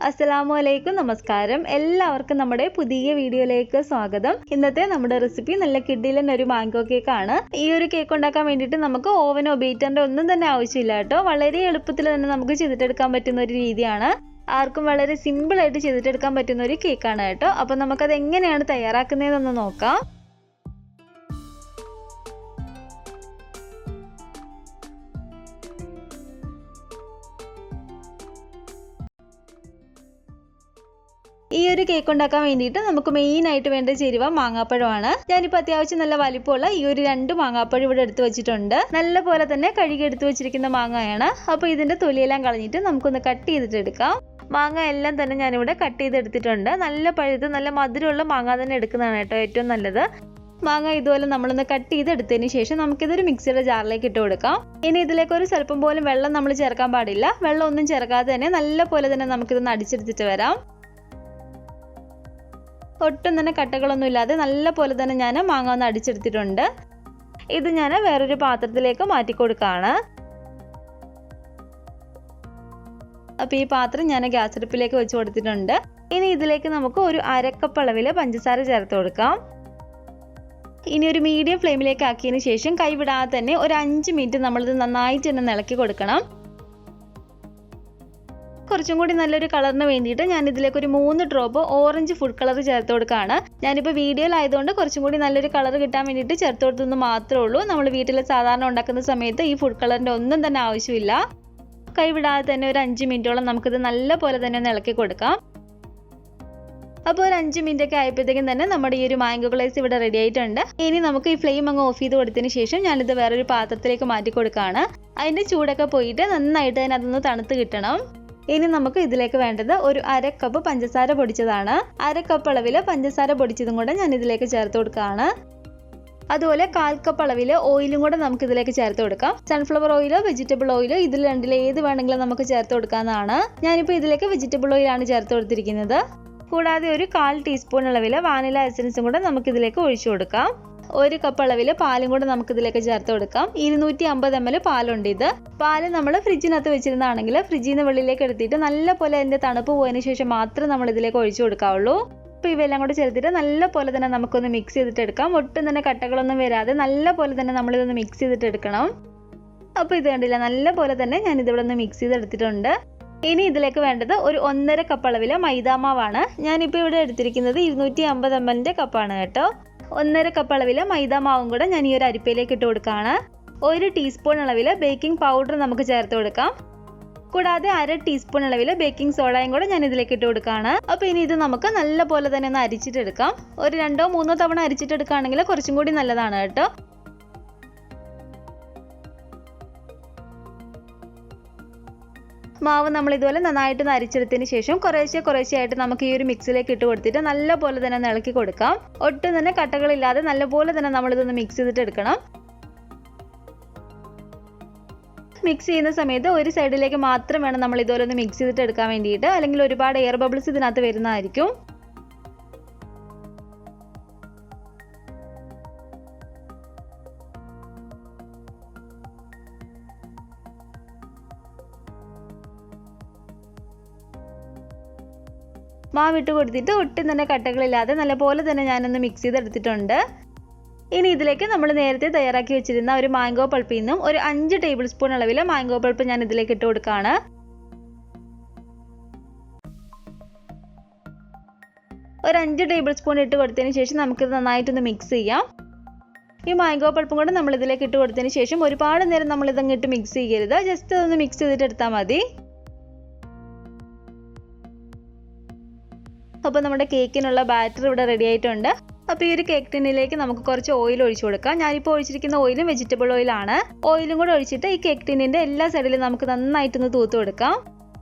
അസ്സലാമു നമസ്കാരം. എല്ലാവർക്കും നമ്മുടെ പുതിയ വീഡിയോയിലേക്ക് സ്വാഗതം. ഇന്നത്തെ നമ്മുടെ റെസിപ്പി നല്ല കിഡിലൻ ഒരു മാംഗോ കേക്ക് ആണ്. ഈ ഒരു കേക്ക് ഉണ്ടാക്കാൻ വേണ്ടിയിട്ട് നമുക്ക് ഓവനോ ബീറ്ററിന്റെ ഒന്നും തന്നെ ആവശ്യമില്ല കേട്ടോ. വളരെ എളുപ്പത്തിൽ തന്നെ നമുക്ക് ചെയ്തിട്ടെടുക്കാൻ പറ്റുന്ന ഒരു രീതിയാണ്. ആർക്കും വളരെ സിമ്പിൾ ആയിട്ട് ചെയ്തിട്ടെടുക്കാൻ പറ്റുന്ന ഒരു കേക്കാണ് കേട്ടോ. അപ്പോൾ നമുക്കത് എങ്ങനെയാണ് തയ്യാറാക്കുന്നതെന്ന് നോക്കാം. ഈ ഒരു കേക്ക് ഉണ്ടാക്കാൻ വേണ്ടിയിട്ട് നമുക്ക് മെയിൻ ആയിട്ട് വേണ്ട ചേരുവ മാങ്ങാപ്പഴമാണ്. ഞാനിപ്പോൾ അത്യാവശ്യം നല്ല വലിപ്പമുള്ള ഈ ഒരു 2 മാങ്ങാപ്പഴം ഇവിടെ എടുത്തു വെച്ചിട്ടുണ്ട്. നല്ല പോലെ തന്നെ കഴുകി എടുത്തു വെച്ചിരിക്കുന്ന മാങ്ങയാണ്. അപ്പോൾ ഇതിന്റെ തൊലിയെല്ലാം കളഞ്ഞിട്ട് നമുക്കൊന്ന് കട്ട് ചെയ്തിട്ട് എടുക്കാം. മാങ്ങ എല്ലാം തന്നെ ഞാനിവിടെ കട്ട് ചെയ്തെടുത്തിട്ടുണ്ട്. നല്ല പഴുത്ത് നല്ല മധുരമുള്ള മാങ്ങ തന്നെ എടുക്കുന്നതാണ് കേട്ടോ ഏറ്റവും നല്ലത്. മാങ്ങ ഇതുപോലെ നമ്മളൊന്ന് കട്ട് ചെയ്തെടുത്തതിന് ശേഷം നമുക്കിതൊരു മിക്സിയുടെ ജാറിലേക്ക് ഇട്ട് കൊടുക്കാം. ഇനി ഇതിലേക്ക് ഒരു സ്വല്പം പോലും വെള്ളം നമ്മൾ ചേർക്കാൻ പാടില്ല. വെള്ളം ഒന്നും ചേർക്കാതെ തന്നെ നല്ല പോലെ തന്നെ നമുക്കിതൊന്ന് അടിച്ചെടുത്തിട്ട് വരാം. ഒട്ടും തന്നെ കട്ടകളൊന്നും ഇല്ലാതെ നല്ല പോലെ തന്നെ ഞാൻ മാങ്ങ ഒന്ന് അടിച്ചെടുത്തിട്ടുണ്ട്. ഇത് ഞാൻ വേറൊരു പാത്രത്തിലേക്ക് മാറ്റി കൊടുക്കുകയാണ്. അപ്പോൾ ഈ പാത്രം ഞാൻ ഗ്യാസ് അടുപ്പിലേക്ക് വെച്ച് കൊടുത്തിട്ടുണ്ട്. ഇനി ഇതിലേക്ക് നമുക്ക് ഒരു 1/2 കപ്പ് അളവിൽ പഞ്ചസാര ചേർത്ത് കൊടുക്കാം. ഇനി ഒരു മീഡിയം ഫ്ലെയിമിലേക്ക് ആക്കിയതിന് ശേഷം കൈവിടാതെ തന്നെ ഒരു 5 മിനിറ്റ് നമ്മളിത് നന്നായിട്ട് തന്നെ ഇളക്കി കൊടുക്കണം. കുറച്ചും കൂടി നല്ലൊരു കളറിന് വേണ്ടിയിട്ട് ഞാൻ ഇതിലേക്ക് ഒരു 3 ഡ്രോപ്പ് ഓറഞ്ച് ഫുഡ് കളർ ചേർത്ത് കൊടുക്കുകയാണ്. ഞാനിപ്പോൾ വീഡിയോയിലായതുകൊണ്ട് കുറച്ചും കൂടി നല്ലൊരു കളർ കിട്ടാൻ വേണ്ടിയിട്ട് ചേർത്ത് കൊടുത്തെന്ന് മാത്രമേ ഉള്ളൂ. നമ്മൾ വീട്ടിൽ സാധാരണ ഉണ്ടാക്കുന്ന സമയത്ത് ഈ ഫുഡ് കളറിൻ്റെ ഒന്നും തന്നെ ആവശ്യമില്ല. കൈവിടാതെ തന്നെ ഒരു 5 മിനിറ്റോളം നമുക്കിത് നല്ല പോലെ തന്നെ ഒന്ന് ഇളക്കി കൊടുക്കാം. അപ്പോൾ ഒരു 5 മിനിറ്റ് ഒക്കെ ആയപ്പോഴത്തേക്കും തന്നെ നമ്മുടെ ഈ ഒരു മാംഗോ ഗ്ലേസ് ഇവിടെ റെഡി ആയിട്ടുണ്ട്. ഇനി നമുക്ക് ഈ ഫ്ലെയിം അങ്ങ് ഓഫ് ചെയ്ത് കൊടുത്തതിന് ശേഷം ഞാനിത് വേറൊരു പാത്രത്തിലേക്ക് മാറ്റി കൊടുക്കുകയാണ്. അതിൻ്റെ ചൂടൊക്കെ പോയിട്ട് നന്നായിട്ട് തന്നെ അതൊന്ന് തണുത്ത് കിട്ടണം. ഇനി നമുക്ക് ഇതിലേക്ക് വേണ്ടത് ഒരു 1/2 കപ്പ് പഞ്ചസാര പൊടിച്ചതാണ്. 1/2 കപ്പ് അളവിൽ പഞ്ചസാര പൊടിച്ചതും കൂടെ ഞാൻ ഇതിലേക്ക് ചേർത്ത് കൊടുക്കുകയാണ്. അതുപോലെ 1/4 കപ്പ് അളവിൽ ഓയിലും കൂടെ നമുക്ക് ഇതിലേക്ക് ചേർത്ത് കൊടുക്കാം. സൺഫ്ലവർ ഓയിലോ വെജിറ്റബിൾ ഓയിലോ ഇതിൽ രണ്ടിൽ ഏത് വേണമെങ്കിലും നമുക്ക് ചേർത്ത് കൊടുക്കാവുന്നതാണ്. ഞാനിപ്പോൾ ഇതിലേക്ക് വെജിറ്റബിൾ ഓയിലാണ് ചേർത്ത് കൊടുത്തിരിക്കുന്നത്. കൂടാതെ ഒരു 1/4 ടീസ്പൂൺ അളവിൽ വാനില എസൻസും കൂടെ നമുക്ക് ഇതിലേക്ക് ഒഴിച്ചു കൊടുക്കാം. 1 കപ്പ് അളവിൽ പാലും കൂടെ നമുക്ക് ഇതിലേക്ക് ചേർത്ത് കൊടുക്കാം. 250 ml പാലുണ്ട്. ഇത് പാല് നമ്മൾ ഫ്രിഡ്ജിനകത്ത് വെച്ചിരുന്നതാണെങ്കിൽ ഫ്രിഡ്ജിൽ നിന്ന് വെളിയിലേക്ക് എടുത്തിട്ട് നല്ല പോലെ അതിൻ്റെ തണുപ്പ് പോയതിന് ശേഷം മാത്രം നമ്മൾ ഇതിലേക്ക് ഒഴിച്ചു കൊടുക്കാവുള്ളൂ. അപ്പോൾ ഇവയെല്ലാം കൂടെ ചേർത്തിട്ട് നല്ല പോലെ തന്നെ നമുക്കൊന്ന് മിക്സ് ചെയ്തിട്ട് എടുക്കാം. ഒട്ടും തന്നെ കട്ടകളൊന്നും വരാതെ നല്ല പോലെ തന്നെ നമ്മളിതൊന്ന് മിക്സ് ചെയ്തിട്ട് എടുക്കണം. അപ്പോൾ ഇത് കണ്ടില്ല, നല്ല പോലെ തന്നെ ഞാൻ ഇതിവിടെ ഒന്ന് മിക്സ് ചെയ്തെടുത്തിട്ടുണ്ട്. ഇനി ഇതിലേക്ക് വേണ്ടത് ഒരു 1.5 കപ്പ് അളവിൽ മൈദാമാവാണ്. ഞാനിപ്പോൾ ഇവിടെ എടുത്തിരിക്കുന്നത് 250 ml കപ്പാണ് കേട്ടോ. 1.5 കപ്പ് അളവിൽ മൈദാമാവും കൂടെ ഞാൻ ഈ ഒരു അരിപ്പയിലേക്ക് ഇട്ട് കൊടുക്കുകയാണ്. 1 ടീസ്പൂൺ അളവിൽ ബേക്കിംഗ് പൗഡർ നമുക്ക് ചേർത്ത് കൊടുക്കാം. കൂടാതെ 1/2 ടീസ്പൂൺ അളവിൽ ബേക്കിംഗ് സോഡയും കൂടെ ഞാൻ ഇതിലേക്ക് ഇട്ട് കൊടുക്കുകയാണ്. അപ്പോൾ ഇനി ഇത് നമുക്ക് നല്ല പോലെ തന്നെ ഒന്ന് അരിച്ചിട്ടെടുക്കാം. ഒരു 2-3 തവണ അരിച്ചിട്ടെടുക്കുകയാണെങ്കിൽ കുറച്ചും കൂടി നല്ലതാണ് കേട്ടോ. മാവ് നമ്മൾ ഇതുപോലെ നന്നായിട്ട് അരിച്ചെടുത്തതിന് ശേഷം കുറേശ്ശെയായിട്ട് നമുക്ക് ഈ ഒരു മിക്സിലേക്ക് ഇട്ട് കൊടുത്തിട്ട് നല്ല പോലെ തന്നെ ഇളക്കി കൊടുക്കാം. ഒട്ടും തന്നെ കട്ടകളില്ലാതെ നല്ല പോലെ തന്നെ നമ്മളിതൊന്ന് മിക്സ് ചെയ്തിട്ട് എടുക്കണം. മിക്സ് ചെയ്യുന്ന സമയത്ത് ഒരു സൈഡിലേക്ക് മാത്രം വേണം നമ്മൾ ഇതുപോലെ ഒന്ന് മിക്സ് ചെയ്തിട്ട് എടുക്കാൻ വേണ്ടിയിട്ട്, അല്ലെങ്കിൽ ഒരുപാട് എയർ ബബിൾസ് ഇതിനകത്ത് വരുന്നതായിരിക്കും. മാവിട്ട് കൊടുത്തിട്ട് ഒട്ടും തന്നെ കട്ടകളില്ലാതെ നല്ലപോലെ തന്നെ ഞാനൊന്ന് മിക്സ് ചെയ്തെടുത്തിട്ടുണ്ട്. ഇനി ഇതിലേക്ക് നമ്മൾ നേരത്തെ തയ്യാറാക്കി വെച്ചിരുന്ന ഒരു മാംഗോ പൾപ്പിൽ നിന്നും ഒരു 5 ടേബിൾ സ്പൂൺ അളവിൽ മാംഗോ പൾപ്പ് ഞാൻ ഇതിലേക്ക് ഇട്ട് കൊടുക്കുകയാണ്. ഒരു 5 ടേബിൾ സ്പൂൺ ഇട്ട് കൊടുത്തതിന് ശേഷം നമുക്കിത് നന്നായിട്ടൊന്ന് മിക്സ് ചെയ്യാം. ഈ മാംഗോ പൾപ്പും കൂടെ നമ്മൾ ഇതിലേക്ക് ഇട്ട് കൊടുത്തതിന് ശേഷം ഒരുപാട് നേരം നമ്മളിതങ്ങിട്ട് മിക്സ് ചെയ്യരുത്. ജസ്റ്റ് അതൊന്ന് മിക്സ് ചെയ്തിട്ട് എടുത്താൽ മതി. അപ്പോൾ നമ്മുടെ കേക്കിനുള്ള ബാറ്റർ ഇവിടെ റെഡി ആയിട്ടുണ്ട്. അപ്പോൾ ഈ ഒരു കേക്ക് ടിന്നിലേക്ക് നമുക്ക് കുറച്ച് ഓയിൽ ഒഴിച്ചു കൊടുക്കാം. ഞാനിപ്പോൾ ഒഴിച്ചിരിക്കുന്ന ഓയിലും വെജിറ്റബിൾ ഓയിലാണ്. ഓയിലും കൂടെ ഒഴിച്ചിട്ട് ഈ കേക്ക് ടിന്നിൻ്റെ എല്ലാ സൈഡിലും നമുക്ക് നന്നായിട്ടൊന്ന് തൂത്ത് കൊടുക്കാം.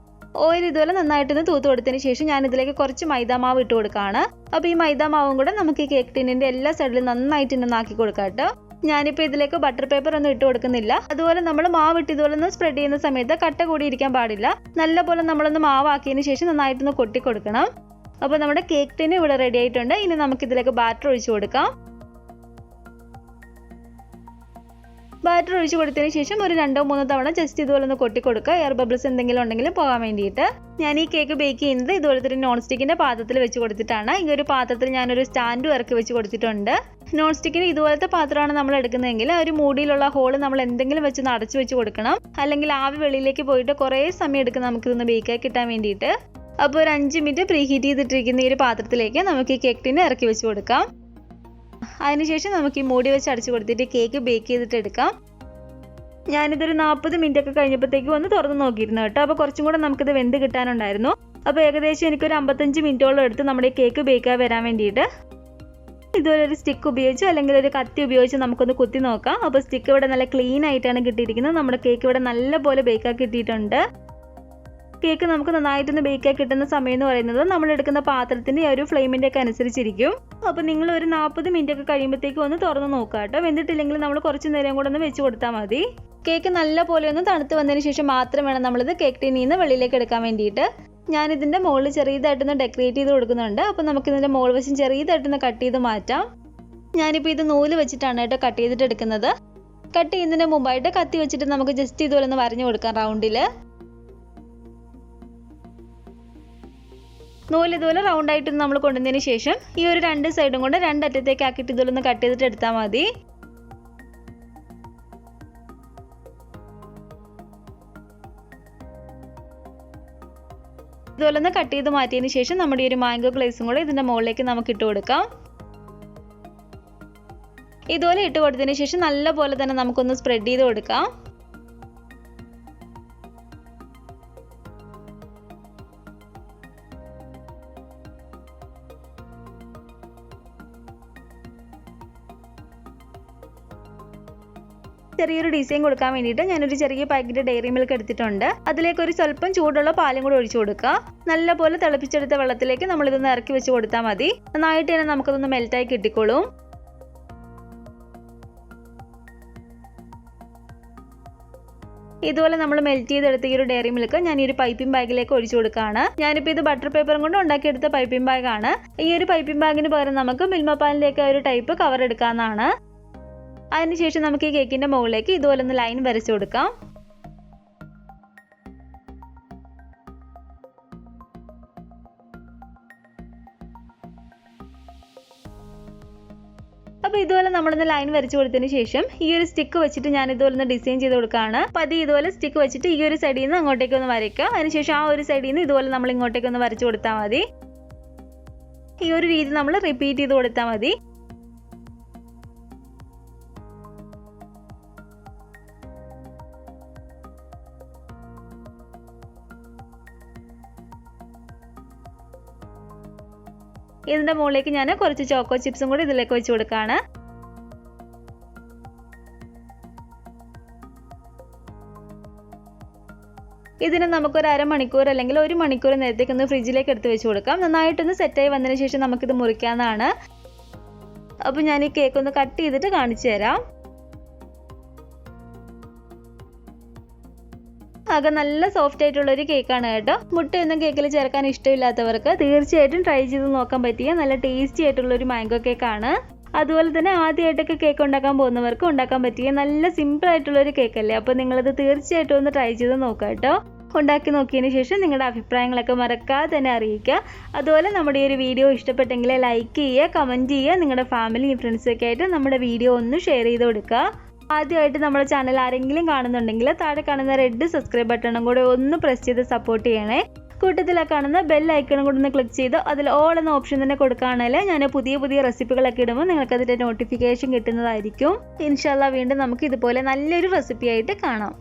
ഓയിൽ ഇതുപോലെ നന്നായിട്ടൊന്ന് തൂത്ത് കൊടുത്തതിന് ശേഷം ഞാൻ ഇതിലേക്ക് കുറച്ച് മൈദാമാവ് ഇട്ട് കൊടുക്കുകയാണ്. അപ്പോൾ ഈ മൈദാമാവും കൂടെ നമുക്ക് ഈ കേക്ക് ടിന്നിൻ്റെ എല്ലാ സൈഡിലും നന്നായിട്ട് ആക്കി കൊടുക്കാം കേട്ടോ. ഞാനിപ്പോൾ ഇതിലേക്ക് ബട്ടർ പേപ്പർ ഒന്നും ഇട്ട് കൊടുക്കുന്നില്ല. അതുപോലെ നമ്മൾ മാവ് ഇട്ട് ഇതുപോലെ ഒന്ന് സ്പ്രെഡ് ചെയ്യുന്ന സമയത്ത് കട്ട കൂടി ഇരിക്കാൻ പാടില്ല. നല്ല പോലെ നമ്മളൊന്ന് മാവാക്കിയതിന് ശേഷം നന്നായിട്ടൊന്ന് കൊട്ടി കൊടുക്കണം. അപ്പോൾ നമ്മുടെ കേക്ക് ടിൻ ഇവിടെ റെഡി ആയിട്ടുണ്ട്. ഇനി നമുക്ക് ഇതിലേക്ക് ബാറ്റർ ഒഴിച്ചു കൊടുക്കാം. ബാറ്റർ ഒഴിച്ച് കൊടുത്തതിന് ശേഷം ഒരു 2-3 തവണ ജസ്റ്റ് ഇതുപോലെ ഒന്ന് കൊട്ടി കൊടുക്കുക, എയർ ബബിൾസ് എന്തെങ്കിലും ഉണ്ടെങ്കിൽ പോകാൻ വേണ്ടിയിട്ട്. ഞാൻ ഈ കേക്ക് ബേക്ക് ചെയ്യുന്നത് ഇതുപോലത്തെ ഒരു നോൺ സ്റ്റിക്കിൻ്റെ പാത്രത്തിൽ വെച്ച് കൊടുത്തിട്ടാണ്. ഈ ഒരു പാത്രത്തിൽ ഞാനൊരു സ്റ്റാൻഡും ഇറക്കി വെച്ച് കൊടുത്തിട്ടുണ്ട്. നോൺ സ്റ്റിക്കിന് ഇതുപോലത്തെ പാത്രമാണ് നമ്മൾ എടുക്കുന്നതെങ്കിൽ ഒരു മൂടിയിലുള്ള ഹോള് നമ്മൾ എന്തെങ്കിലും വെച്ച് അടച്ചു വെച്ച് കൊടുക്കണം, അല്ലെങ്കിൽ ആവി വെളിയിലേക്ക് പോയിട്ട് കുറേ സമയം എടുക്കും നമുക്കിതൊന്ന് ബേക്കാക്കി കിട്ടാൻ വേണ്ടിയിട്ട്. അപ്പോൾ ഒരു 5 മിനിറ്റ് പ്രീ ഹീറ്റ് ചെയ്തിട്ടിരിക്കുന്ന ഈ ഒരു പാത്രത്തിലേക്ക് നമുക്ക് ഈ കേക്ക് ടിന് ഇറക്കി വെച്ച് കൊടുക്കാം. അതിനുശേഷം നമുക്ക് ഈ മൂടി വെച്ച് അടച്ചു കൊടുത്തിട്ട് കേക്ക് ബേക്ക് ചെയ്തിട്ട് എടുക്കാം. ഞാനിതൊരു 40 മിനിറ്റ് ഒക്കെ കഴിഞ്ഞപ്പോഴത്തേക്ക് ഒന്ന് തുറന്ന് നോക്കിയിരുന്നു കേട്ടോ. അപ്പോൾ കുറച്ചും കൂടെ നമുക്കിത് വെന്ത് കിട്ടാനുണ്ടായിരുന്നു. അപ്പോൾ ഏകദേശം എനിക്കൊരു 55 മിനിറ്റോളം എടുത്ത് നമ്മുടെ കേക്ക് ബേക്കായി വരാൻ വേണ്ടിയിട്ട്. ഇതുപോലെ ഒരു സ്റ്റിക്ക് ഉപയോഗിച്ച് അല്ലെങ്കിൽ ഒരു കത്തി ഉപയോഗിച്ച് നമുക്കൊന്ന് കുത്തി നോക്കാം. അപ്പോൾ സ്റ്റിക്ക് ഇവിടെ നല്ല ക്ലീൻ ആയിട്ടാണ് കിട്ടിയിരിക്കുന്നത്. നമ്മുടെ കേക്ക് ഇവിടെ നല്ലപോലെ ബേക്കാക്കി കിട്ടിയിട്ടുണ്ട്. കേക്ക് നമുക്ക് നന്നായിട്ടൊന്ന് ബേക്കാക്കി കിട്ടുന്ന സമയം എന്ന് പറയുന്നത് നമ്മൾ എടുക്കുന്ന പാത്രത്തിൻ്റെ ഒരു ഫ്ലെയിമിൻ്റെ ഒക്കെ അനുസരിച്ചിരിക്കും. അപ്പോൾ നിങ്ങൾ ഒരു 40 മിനിറ്റ് ഒക്കെ കഴിയുമ്പോഴത്തേക്കും ഒന്ന് തുറന്ന് നോക്കുക കേട്ടോ. വെന്തിട്ടില്ലെങ്കിൽ നമ്മൾ കുറച്ച് നേരം കൂടെ ഒന്ന് വെച്ച് കൊടുത്താൽ മതി. കേക്ക് നല്ല പോലെ ഒന്ന് തണുത്ത് വന്നതിന് ശേഷം മാത്രം വേണം നമ്മളിത് കേക്ക് ടിന്നിൽ നിന്ന് വെളിയിലേക്ക് എടുക്കാൻ വേണ്ടിയിട്ട്. ഞാനിതിൻ്റെ മുകളിൽ ചെറിയതായിട്ടൊന്ന് ഡെക്കറേറ്റ് ചെയ്ത് കൊടുക്കുന്നുണ്ട്. അപ്പോൾ നമുക്കിതിൻ്റെ മുകൾ വശം ചെറിയതായിട്ടൊന്ന് കട്ട് ചെയ്ത് മാറ്റാം. ഞാനിപ്പോൾ ഇത് നൂല് വെച്ചിട്ടാണ് കേട്ടോ കട്ട് ചെയ്തിട്ട് എടുക്കുന്നത്. കട്ട് ചെയ്യുന്നതിന് മുമ്പായിട്ട് കത്തി വെച്ചിട്ട് നമുക്ക് ജസ്റ്റ് ഇതുപോലെ ഒന്ന് വരഞ്ഞു കൊടുക്കാം റൗണ്ടിൽ. നൂല് ഇതുപോലെ റൗണ്ടായിട്ട് നമ്മൾ കൊണ്ടുവന്നതിന് ശേഷം ഈ ഒരു 2 സൈഡും കൊണ്ട് 2 അറ്റത്തേക്ക് ആക്കിയിട്ട് ഇതുപോലെ ഒന്ന് കട്ട് ചെയ്തിട്ട് എടുത്താൽ മതി. ഇതുപോലെ ഒന്ന് കട്ട് ചെയ്ത് മാറ്റിയതിന് ശേഷം നമ്മുടെ ഈ ഒരു മാംഗോ ഗ്ലേസും കൂടെ ഇതിൻ്റെ മുകളിലേക്ക് നമുക്ക് ഇട്ട് കൊടുക്കാം. ഇതുപോലെ ഇട്ട് കൊടുത്തതിന് ശേഷം നല്ല പോലെ തന്നെ നമുക്കൊന്ന് സ്പ്രെഡ് ചെയ്ത് കൊടുക്കാം. ചെറിയൊരു ഡിസൈൻ കൊടുക്കാൻ വേണ്ടിയിട്ട് ഞാനൊരു ചെറിയ പാക്കറ്റ് ഡയറി മിൽക്ക് എടുത്തിട്ടുണ്ട്. അതിലേക്ക് ഒരു സ്വല്പം ചൂടുള്ള പാലും കൂടെ ഒഴിച്ചു കൊടുക്കുക. നല്ലപോലെ തിളപ്പിച്ചെടുത്ത വെള്ളത്തിലേക്ക് നമ്മളിതൊന്ന് ഇറക്കി വെച്ച് കൊടുത്താൽ മതി. നന്നായിട്ട് തന്നെ നമുക്കതൊന്ന് മെൽറ്റായി കിട്ടിക്കോളും. ഇതുപോലെ നമ്മൾ മെൽറ്റ് ചെയ്തെടുത്ത ഈ ഒരു ഡയറി മിൽക്ക് ഞാൻ ഈ ഒരു പൈപ്പിംഗ് ബാഗിലേക്ക് ഒഴിച്ചു കൊടുക്കുകയാണ്. ഞാനിപ്പോൾ ഇത് ബട്ടർ പേപ്പറും കൊണ്ട് ഉണ്ടാക്കിയെടുത്ത പൈപ്പിംഗ് ബാഗാണ്. ഈ ഒരു പൈപ്പിംഗ് ബാഗിന് പകരം നമുക്ക് മിൽമ പാലിലേക്ക് ഒരു ടൈപ്പ് കവർ എടുക്കാവുന്നതാണ്. അതിനുശേഷം നമുക്ക് ഈ കേക്കിൻ്റെ മുകളിലേക്ക് ഇതുപോലെ ഒന്ന് ലൈൻ വരച്ചു കൊടുക്കാം. അപ്പോൾ ഇതുപോലെ നമ്മളൊന്ന് ലൈൻ വരച്ചു കൊടുത്തതിന് ശേഷം ഈ ഒരു സ്റ്റിക്ക് വെച്ചിട്ട് ഞാൻ ഇതുപോലെ ഒന്ന് ഡിസൈൻ ചെയ്ത് കൊടുക്കുകയാണ്. അപ്പോൾ അത് ഇതുപോലെ സ്റ്റിക്ക് വെച്ചിട്ട് ഈ ഒരു സൈഡിൽ നിന്ന് അങ്ങോട്ടേക്ക് ഒന്ന് വരയ്ക്കുക. അതിനുശേഷം ആ ഒരു സൈഡിൽ നിന്ന് ഇതുപോലെ നമ്മൾ ഇങ്ങോട്ടേക്ക് ഒന്ന് വരച്ചു കൊടുത്താൽ മതി. ഈ ഒരു രീതി നമ്മൾ റിപ്പീറ്റ് ചെയ്ത് കൊടുത്താൽ മതി. ഇതിൻ്റെ മുകളിലേക്ക് ഞാൻ കുറച്ച് ചോക്കോ ചിപ്സും കൂടി ഇതിലേക്ക് വെച്ച് കൊടുക്കുകയാണ്. ഇതിന് നമുക്കൊരു അരമണിക്കൂർ അല്ലെങ്കിൽ 1 മണിക്കൂർ നേരത്തേക്ക് ഒന്ന് ഫ്രിഡ്ജിലേക്ക് എടുത്ത് വെച്ച് കൊടുക്കാം. നന്നായിട്ടൊന്ന് സെറ്റായി വന്നതിന് ശേഷം നമുക്കിത് മുറിക്കാവുന്നതാണ്. അപ്പോൾ ഞാൻ ഈ കേക്ക് ഒന്ന് കട്ട് ചെയ്തിട്ട് കാണിച്ചു തരാം. ആകെ നല്ല സോഫ്റ്റ് ആയിട്ടുള്ളൊരു കേക്കാണ് കേട്ടോ. മുട്ടയൊന്നും കേക്കിൽ ചേർക്കാൻ ഇഷ്ടമില്ലാത്തവർക്ക് തീർച്ചയായിട്ടും ട്രൈ ചെയ്ത് നോക്കാൻ പറ്റിയ നല്ല ടേസ്റ്റി ആയിട്ടുള്ളൊരു മാംഗോ കേക്കാണ്. അതുപോലെ തന്നെ ആദ്യമായിട്ടൊക്കെ കേക്ക് ഉണ്ടാക്കാൻ പോകുന്നവർക്ക് ഉണ്ടാക്കാൻ പറ്റിയ നല്ല സിമ്പിൾ ആയിട്ടുള്ളൊരു കേക്കല്ലേ. അപ്പോൾ നിങ്ങളിത് തീർച്ചയായിട്ടും ഒന്ന് ട്രൈ ചെയ്ത് നോക്കാം കേട്ടോ. ഉണ്ടാക്കി നോക്കിയതിന് ശേഷം നിങ്ങളുടെ അഭിപ്രായങ്ങളൊക്കെ മറക്കാതെ തന്നെ അറിയിക്കുക. അതുപോലെ നമ്മുടെ ഈ ഒരു വീഡിയോ ഇഷ്ടപ്പെട്ടെങ്കിൽ ലൈക്ക് ചെയ്യുക, കമൻറ്റ് ചെയ്യുക. നിങ്ങളുടെ ഫാമിലിയും ഫ്രണ്ട്സൊക്കെ ആയിട്ട് നമ്മുടെ വീഡിയോ ഒന്ന് ഷെയർ ചെയ്ത് കൊടുക്കുക. ആദ്യമായിട്ട് നമ്മുടെ ചാനൽ ആരെങ്കിലും കാണുന്നുണ്ടെങ്കിൽ താഴെ കാണുന്ന റെഡ് സബ്സ്ക്രൈബ് ബട്ടണും കൂടെ ഒന്ന് പ്രസ് ചെയ്ത് സപ്പോർട്ട് ചെയ്യണേ. കൂട്ടത്തിൽ കാണുന്ന ബെൽ ഐക്കണും കൂടെ ഒന്ന് ക്ലിക്ക് ചെയ്ത് അതിൽ ഓൾ എന്ന ഓപ്ഷൻ തന്നെ കൊടുക്കുകയാണെങ്കിൽ ഞാൻ പുതിയ റെസിപ്പികളൊക്കെ ഇടുമ്പോൾ നിങ്ങൾക്ക് അതിൻ്റെ നോട്ടിഫിക്കേഷൻ കിട്ടുന്നതായിരിക്കും. ഇൻഷാല്ലാ വീണ്ടും നമുക്ക് ഇതുപോലെ നല്ലൊരു റെസിപ്പി ആയിട്ട് കാണാം.